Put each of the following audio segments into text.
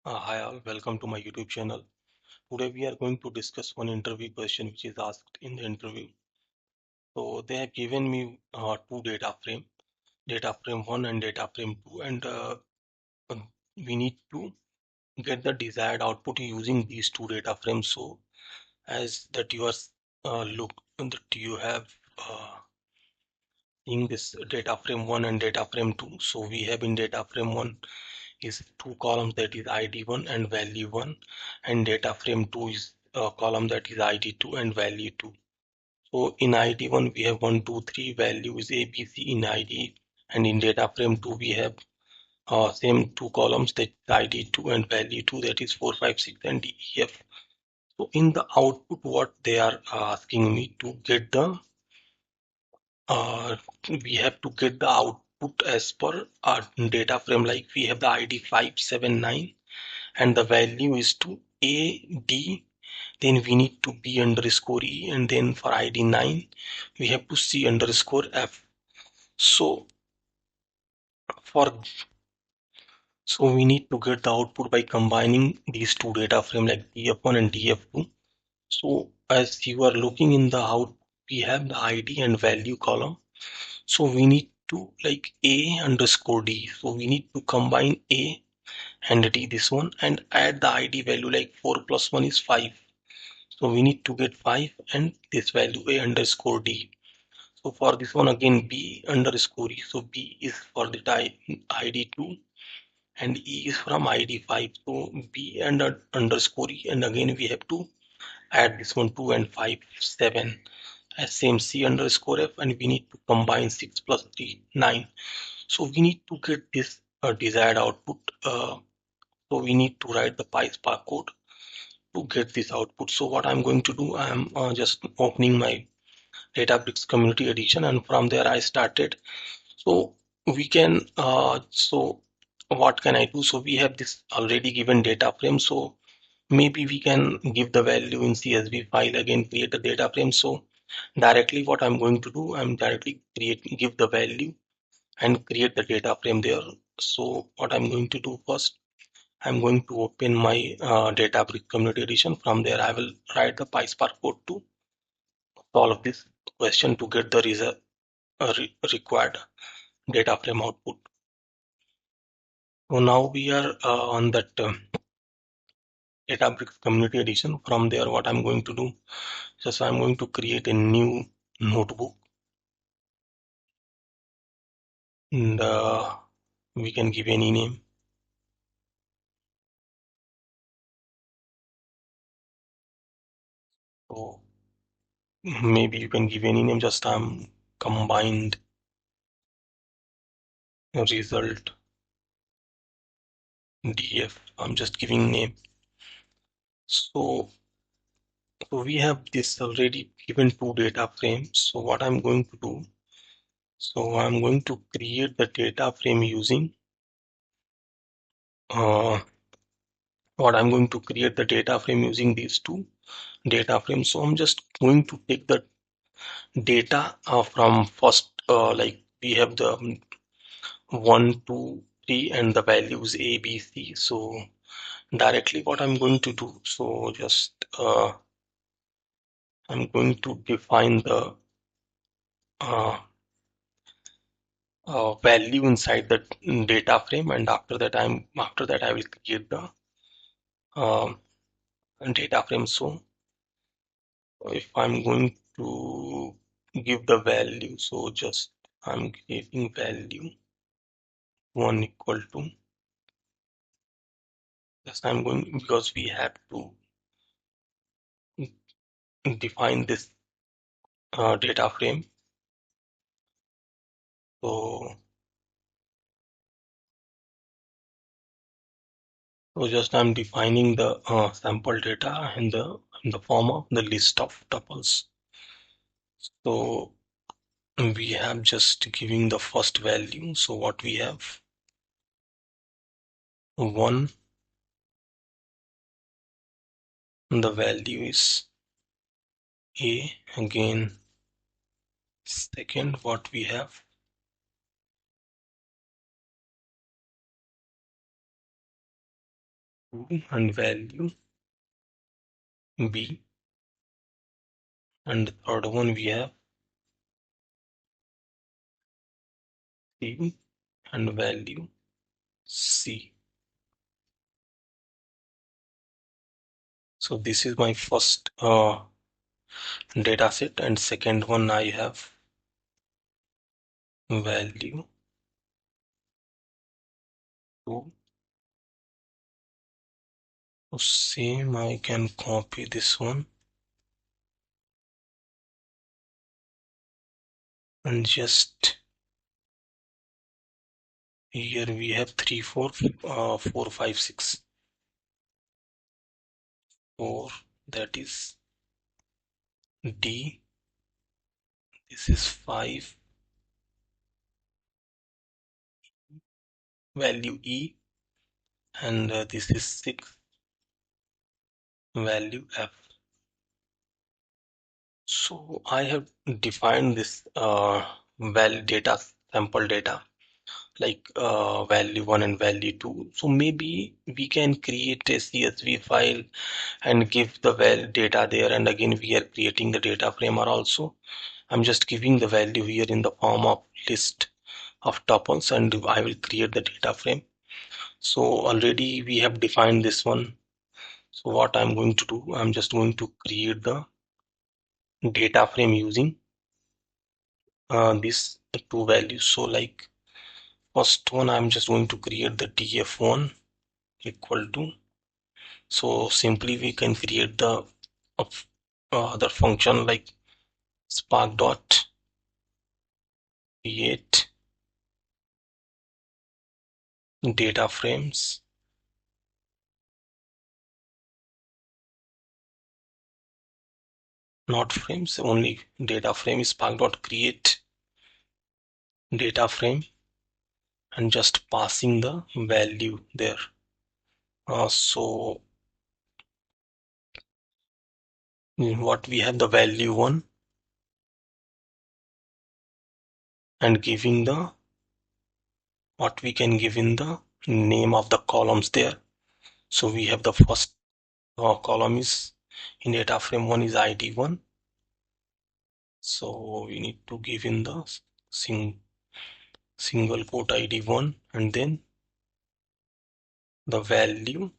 Hi all, welcome to my YouTube channel. Today we are going to discuss one interview question which is asked in the interview. So they have given me two data frame 1 and data frame 2, and we need to get the desired output using these two data frames. So as that you are that you have seeing this data frame 1 and data frame 2. So we have in data frame 1 is two columns, that is ID1 and value 1, and data frame 2 is a column that is ID2 and value 2. So in ID1 we have 1 2 3 value is ABC in ID, and in data frame 2 we have same two columns, that is ID2 and value 2, that is 4 5 6 and DEF. So in the output what they are asking me to get the uh, we have to get the output as per our data frame, like we have the ID 579 and the value is to A, D, then we need to B underscore E, and then for ID 9, we have to C underscore F. So for we need to get the output by combining these two data frame like DF1 and DF2. So as you are looking in the output, we have the ID and value column. So we need to like A underscore D. So we need to combine A and D, this one, and add the ID value, like 4 plus 1 is 5. So we need to get 5 and this value A underscore D. So for this one again B underscore E. So B is for the ID 2 and E is from ID 5. So B and underscore E, and again we have to add this one 2 and 5 7 as same C underscore F, and we need to combine 6 plus 3 9. So we need to get this desired output. So we need to write the PySpark code to get this output. So what I'm going to do, I'm just opening my DataBricks community edition, and from there I started. So we can so what can I do? So we have this already given data frame, so maybe we can give the value in CSV file, again create a data frame. So directly what I'm going to do, I'm directly give the value and create the data frame there. So what I'm going to do first, I'm going to open my DataBricks community edition. From there I will write the PySpark code to solve this question to get the required data frame output. So now we are on that DataBricks community edition. From there what I'm going to do, just I'm going to create a new notebook, and we can give any name. So maybe you can give any name, just combined result DF. I'm just giving name. So we have this already given two data frames. So what I'm going to do, so I'm going to create the data frame using these two data frames. So I'm just going to take the data from first, like we have the 1 2 3 and the values A B C. So directly what I'm going to do, so just I'm going to define the uh, value inside the data frame, and after that I will create the um, data frame. So if I'm going to give the value, so just I'm giving value 1 equal to, just I'm going, because we have to define this data frame. So just I'm defining the sample data in the form of the list of tuples. So we have just giving the first value. So what we have, 1, the value is A. Again, second, what we have, 2 and value B, and the third one we have C and value C. So this is my first data set, and second one I have value 2. So same, I can copy this one and just here we have 3 4 4 5 6 4, that is D, this is 5, value E, and this is 6, value F. So I have defined this data, sample data, like value 1 and value 2. So maybe we can create a CSV file and give the data there, and again we are creating the data frame. Or also I'm just giving the value here in the form of list of tuples, and I will create the data frame. So already we have defined this one. So what I'm going to do, I'm just going to create the data frame using these two values. So like first one, I'm just going to create the df1 equal to, so simply we can create the other function like spark dot create data frames, not frames, only data frame, spark dot create data frame, and just passing the value there. So what we have, the value 1, and giving the what we can give in the name of the columns there. So we have the first column is in data frame 1 is ID1. So we need to give in the single quote ID1, and then the value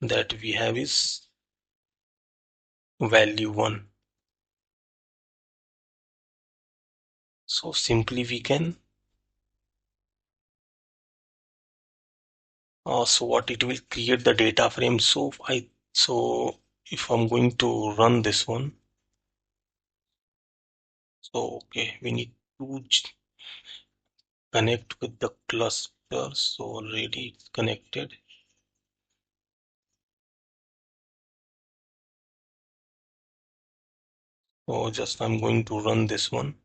that we have is value 1. So simply we can so what it will create the data frame. So if I'm going to run this one, so okay, we need to connect with the cluster. So already it's connected. So just I'm going to run this one.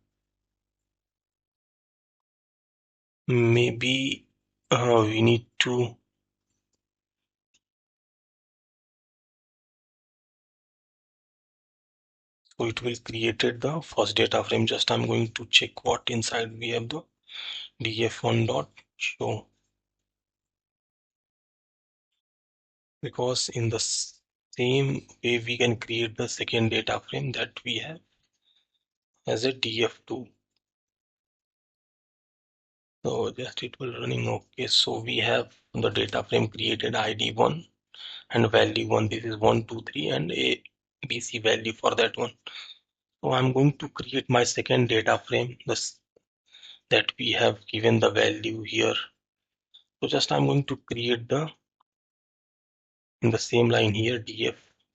Maybe we need to, so it will created the first data frame. Just I'm going to check what inside we have, the df1 dot show, because in the same way we can create the second data frame that we have as a df2. So just it will running. Okay, so we have the data frame created ID1 and value 1. This is 1 2 3 and a bc value for that one. So I'm going to create my second data frame, this that we have given the value here. So just I'm going to create the in the same line here df2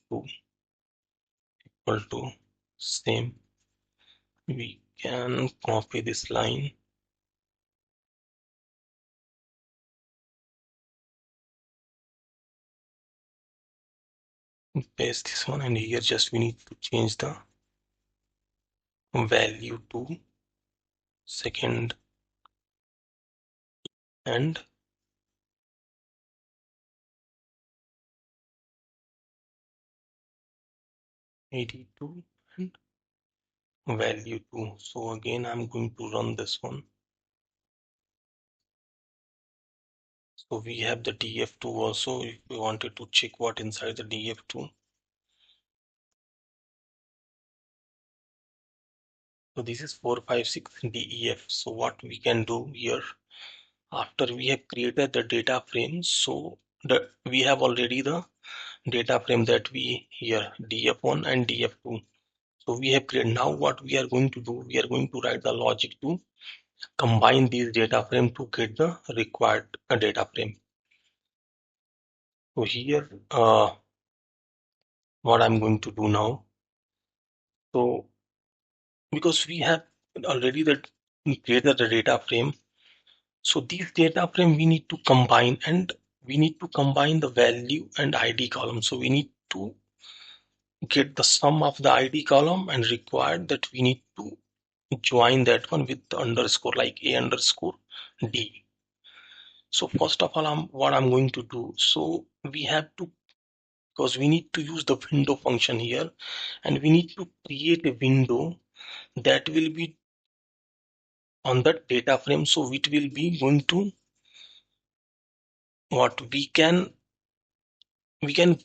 equal to same. We can copy this line, paste this one, and here just we need to change the value to second and 82 and value 2. So again I'm going to run this one. So we have the df2 also if we wanted to check what inside the df2. So this is 456 def. So what we can do here, after we have created the data frame, so we have already the data frame that we here df1 and df2. So we have created. Now what we are going to do, we are going to write the logic to combine these data frame to get the required data frame. So here what I'm going to do now, so because we have already created the data frame, so these data frame we need to combine, and we need to combine the value and id column. So we need to get the sum of the id column, and required that we need to join that one with the underscore, like a underscore d. So first of all, what I'm going to do, so we have to, because we need to use the window function here, and we need to create a window that will be on the data frame. So it will be going to, what we can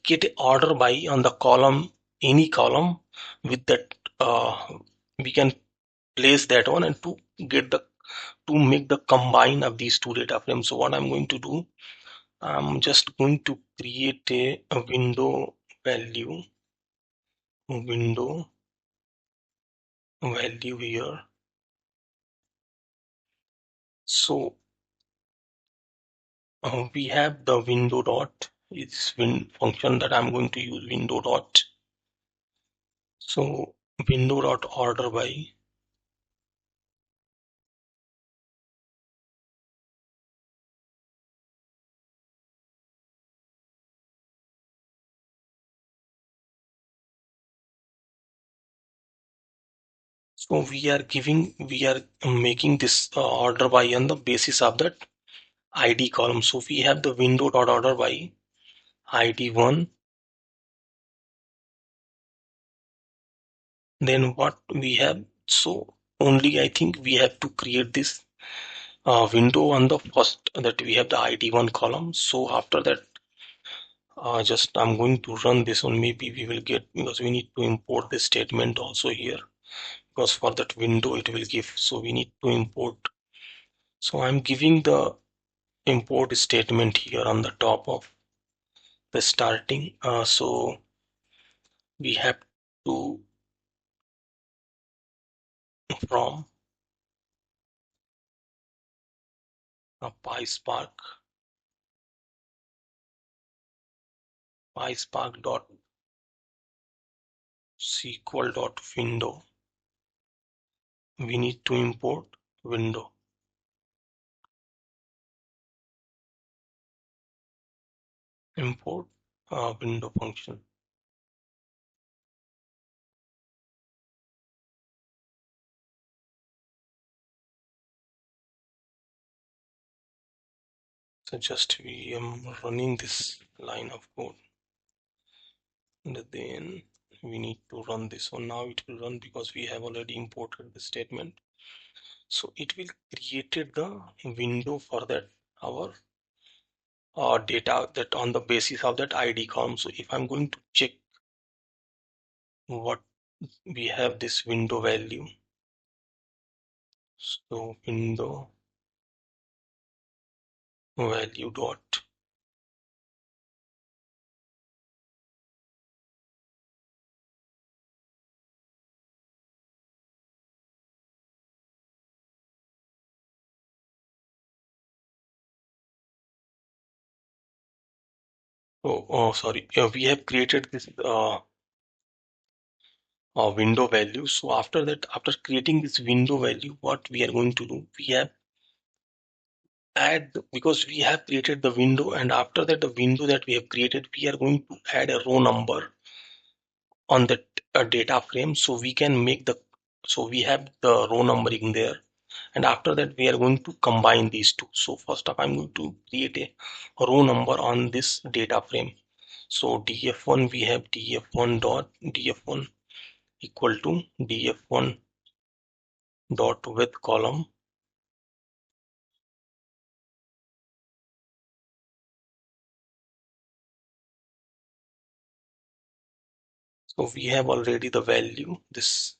get a order by on the column, any column with that, we can place that one, and to get the, to make the combine of these two data frames. So what I'm going to do, I'm just going to create a window value, window value here. So we have the window dot, it's function that I'm going to use, window dot. So window dot order by. So we are making this order by on the basis of that ID column. So we have the window dot order by ID1. Then what we have, so only I think we have to create this window on the first, that we have the ID1 column. So after that, just I'm going to run this one. Maybe we will get, because we need to import this statement also here, because for that window it will give. So we need to import. So I'm giving the import statement here on the top of the starting. So we have to, from PySpark, PySpark dot SQL dot window. We need to import window, import window function. So just we am running this line of code, and then we need to run this one. Now it will run because we have already imported the statement. So it will created the window for that our data, that on the basis of that ID column. So if I'm going to check what we have, this window value, so window value dot, sorry, we have created this window value. So after that, after creating this window value, what we are going to do, we have add, because we have created the window, and after that the window that we have created, we are going to add a row number on that data frame. So we can make the, so we have the row numbering there, and after that we are going to combine these two. So first up, I'm going to create a row number on this data frame. So df1, we have df1 dot df1 equal to df1 dot with column, So we have already the value, this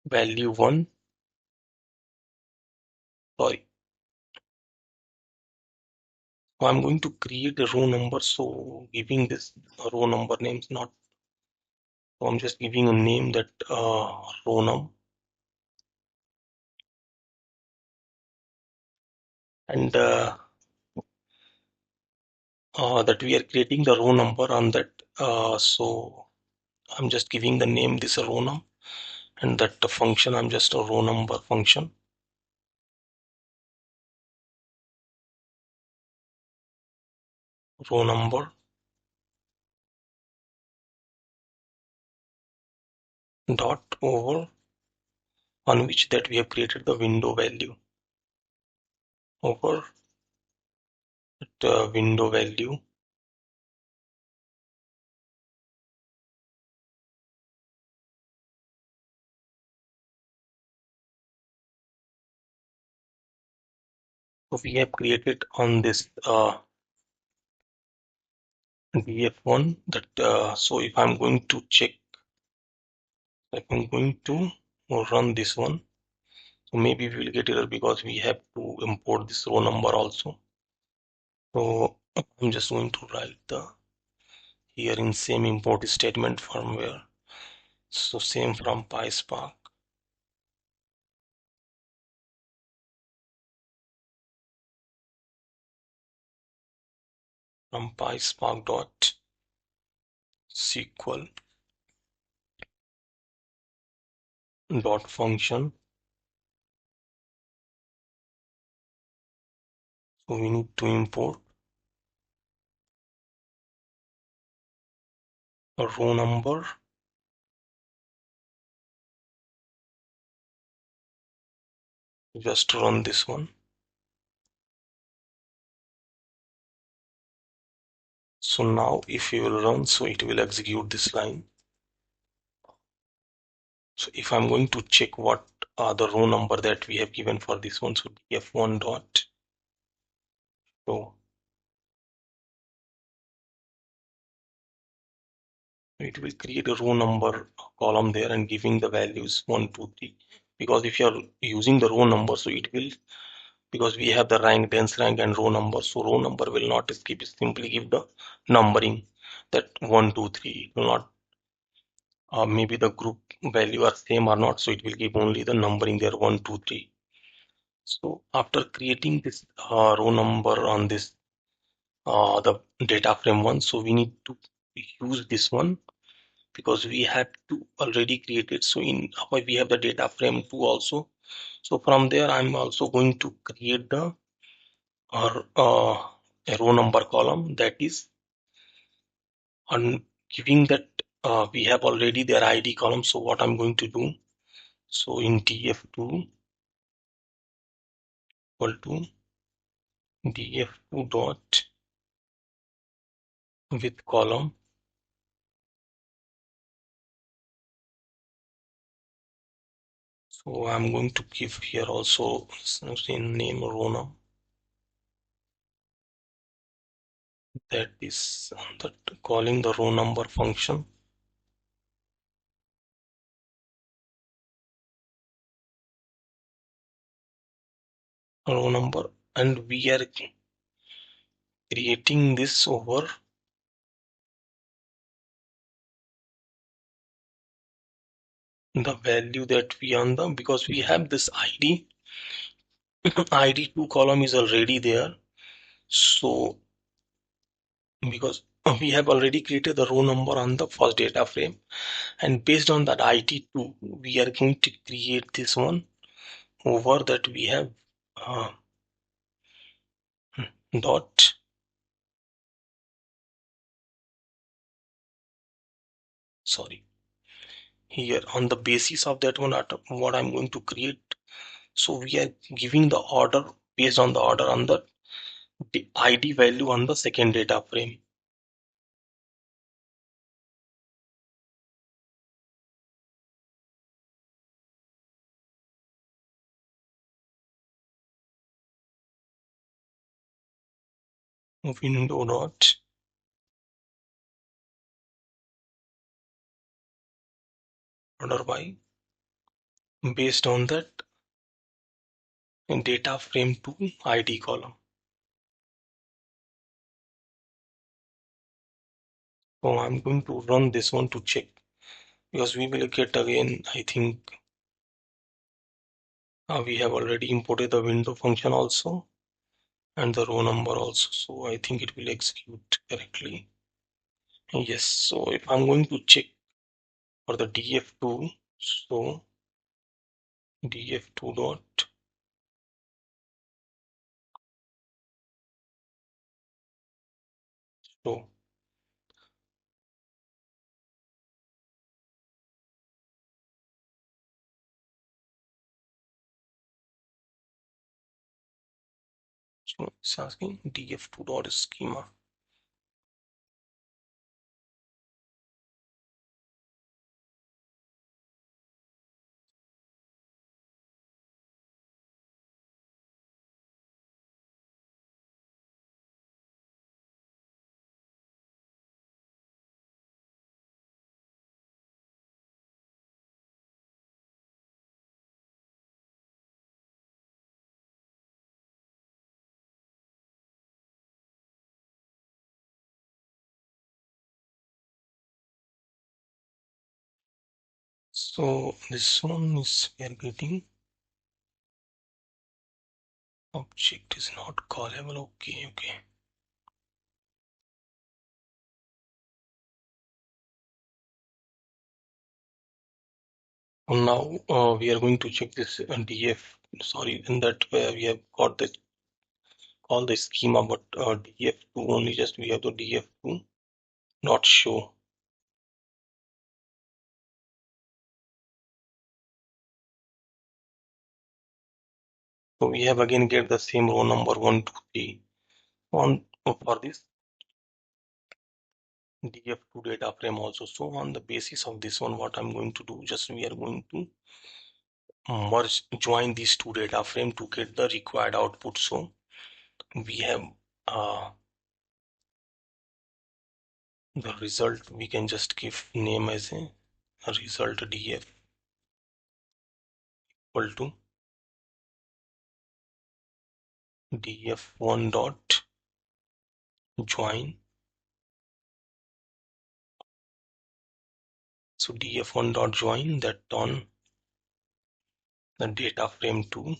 value 1, sorry. So I'm going to create a row number, so giving this row number names not, so I'm just giving a name that row num, and that we are creating the row number on that, so I'm just giving the name this row num, and that the function I'm just a row number function, row number dot over on which that we have created the window value over the window value. So we have created on this df1 that so if I'm going to check, if I'm going to run this one, so maybe we will get error because we have to import this row number also. So I'm just going to write the here in same import statement firmware. So same from PySpark, from PySpark dot SQL dot function. So we need to import a row number, just run this one. So now if you will run, so it will execute this line. So if I'm going to check what are the row number that we have given for this one, so df1 dot row, it will create a row number column there and giving the values 1, 2, 3. Because if you are using the row number, so it will, because we have the rank, dense rank and row number, so row number will not skip, simply give the numbering that 1, 2, 3. It will not maybe the group value are same or not, so it will give only the numbering there 1, 2, 3. So after creating this row number on this the data frame 1, so we need to use this one because we have to already create it. So in we have the data frame 2 also, so from there I'm also going to create the a row number column that is on giving that we have already their id column. So what I'm going to do, so in df2 equal to df2 dot with column, so I'm going to give here also in name row num, that is that calling the row number function row number, and we are creating this over the value that we on the, because we have this id id2 column is already there. So because we have already created the row number on the first data frame, and based on that id2 we are going to create this one over that we have uh, dot, sorry, here on the basis of that one what I'm going to create. So we are giving the order based on the order on the id value on the second data frame. window dot order by based on that data frame to ID column. So I'm going to run this one to check, because we will get again, I think we have already imported the window function also and the row number also, so I think it will execute correctly. Yes, so if I'm going to check for the df2, so df2 dot show. So it's asking df2 dot schema. So this one is we are getting object is not callable. Okay. Now we are going to check this df. Sorry, in that way we have got the all the schema, but df2 only, just we have the df2 not show. So we have again get the same row number 1, 2, 3 on for this df2 data frame also. So on the basis of this one, what I'm going to do, just we are going to join these two data frame to get the required output. So we have the result, we can just give name as a result df equal to df1 dot join. So df1 dot join that on the data frame 2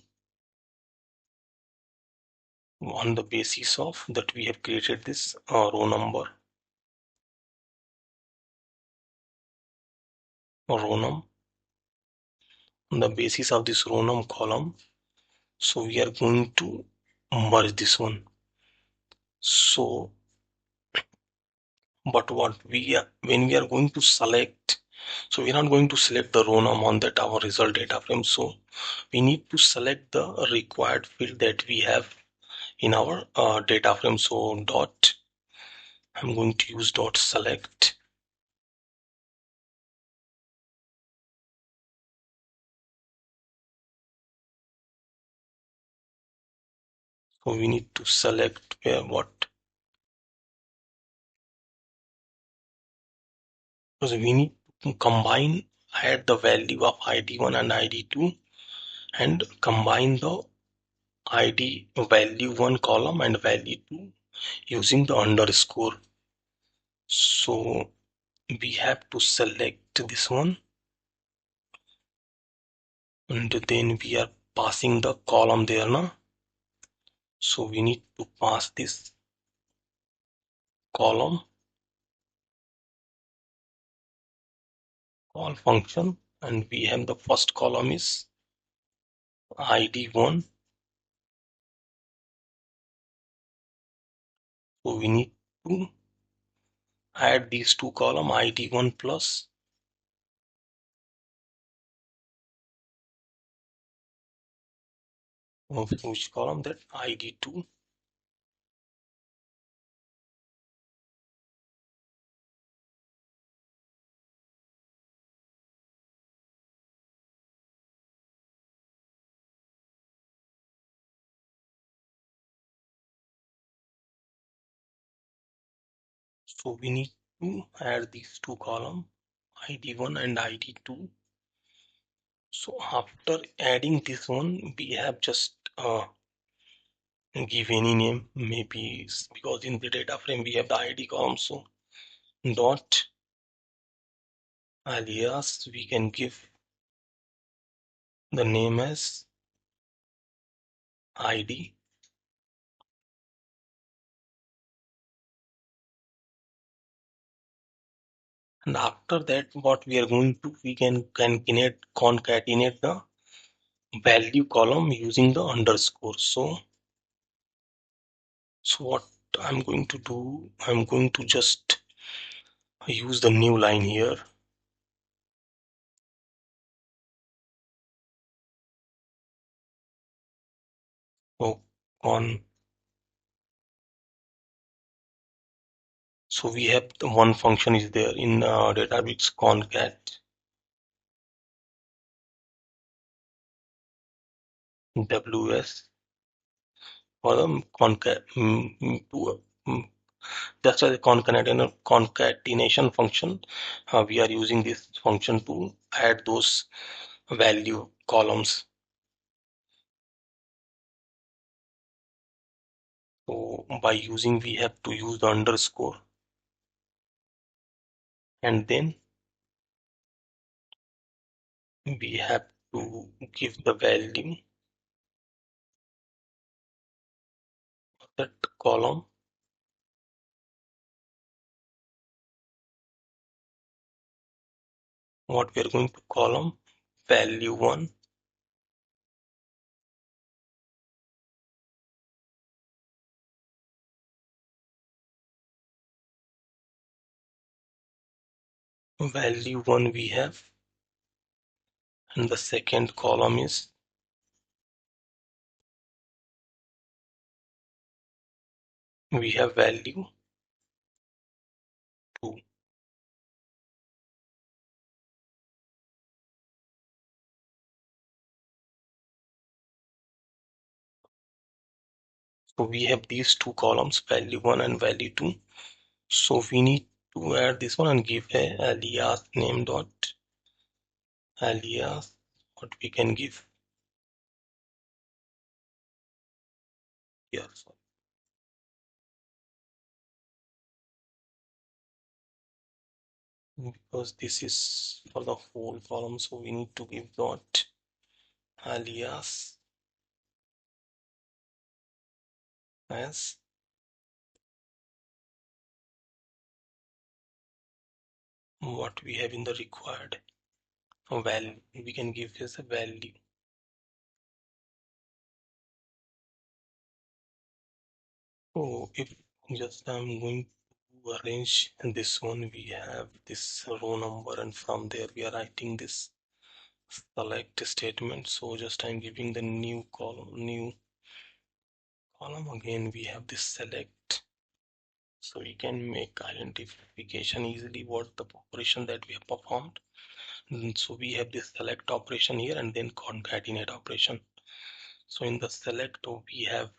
on the basis of that we have created this row number row num on the basis of this row num column. So we are going to merge this one. So but what we are, when we are going to select, so we're not going to select the row num on that our result data frame. So we need to select the required field that we have in our data frame. So dot, I'm going to use dot select. So we need to select where what, because we need to combine, add the value of id1 and id2 and combine the id value 1 column and value 2 using the underscore. So we have to select this one and then we are passing the column there now. So we need to pass this column call function, and we have the first column is id1. So we need to add these two column id1 plus which column, that id2. So we need to add these two columns, ID1 and ID2. So after adding this one, we have just give any name, maybe because in the data frame we have the ID column, so dot alias we can give the name as ID, and after that what we are going to, we can concatenate the value column using the underscore. So what I'm going to do, I'm going to just use the new line here. So on, so we have the one function is there in DataBricks concat ws for the just as a concatenation function. We are using this function to add those value columns. So by using, we have to use the underscore, and then we have to give the value of that column. What we are going to column value 1, value 1 we have, and the second column is we have value 2. So we have these two columns, value 1 and value 2. So we need to add this one and give a alias name dot alias. What we can give here, because this is for the whole column, so we need to give dot alias as what we have in the required value. We can give this a value. So if just I'm going to arrange this one, we have this row number, and from there we are writing this select statement. So just I'm giving the new column again. We have this select, so we can make identification easily what the operation that we have performed. So we have this select operation here and then concatenate operation. So in the select we have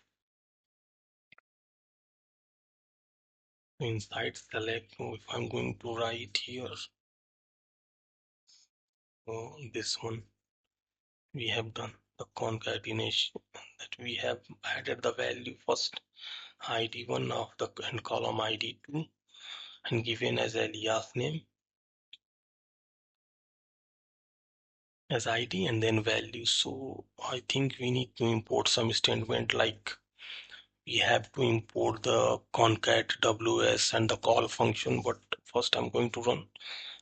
inside select, if I'm going to write here, this one we have done the concatenation, that we have added the value first ID1 of the and column ID2 and given as alias name as ID and then value. So I think we need to import some statement, like we have to import the concat ws and the call function, but first I'm going to run.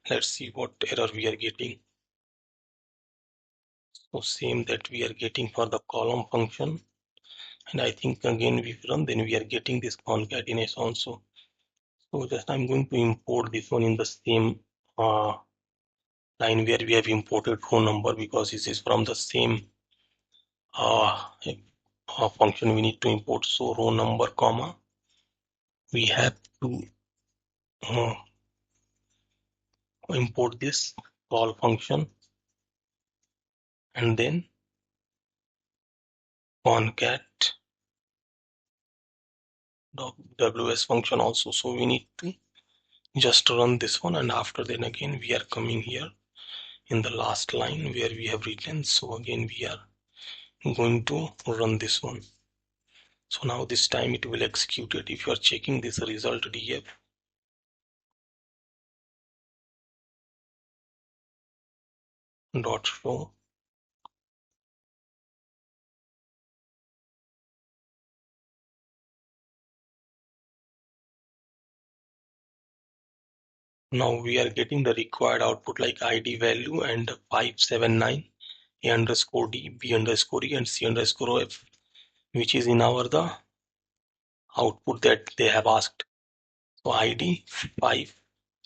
Let's see what error we are getting. So same that we are getting for the column function, and I think again we run, then we are getting this concatenation also. So just I'm going to import this one in the same line where we have imported phone number, because this is from the same uh, function we need to import. So row number comma, we have to uh, import this call function and then concat ws function also. So we need to just run this one, and after then again we are coming here in the last line where we have written. So again we are going to run this one. So now this time it will execute it. If you are checking this result df dot show, now we are getting the required output like id value and 579 a underscore d, b underscore e, and c underscore f, which is in our the output that they have asked. So id 5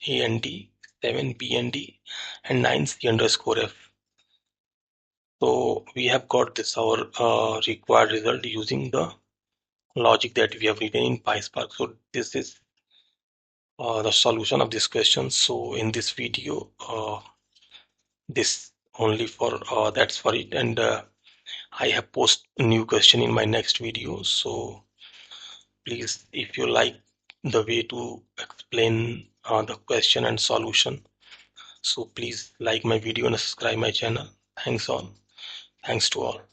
a and d, 7 b and d, and 9 c underscore f. So we have got this our required result using the logic that we have written in PySpark. So this is the solution of this question. So in this video, this only for that's for it, and I have post a new question in my next video. So please, if you like the way to explain the question and solution, so please like my video and subscribe my channel. Thanks to all.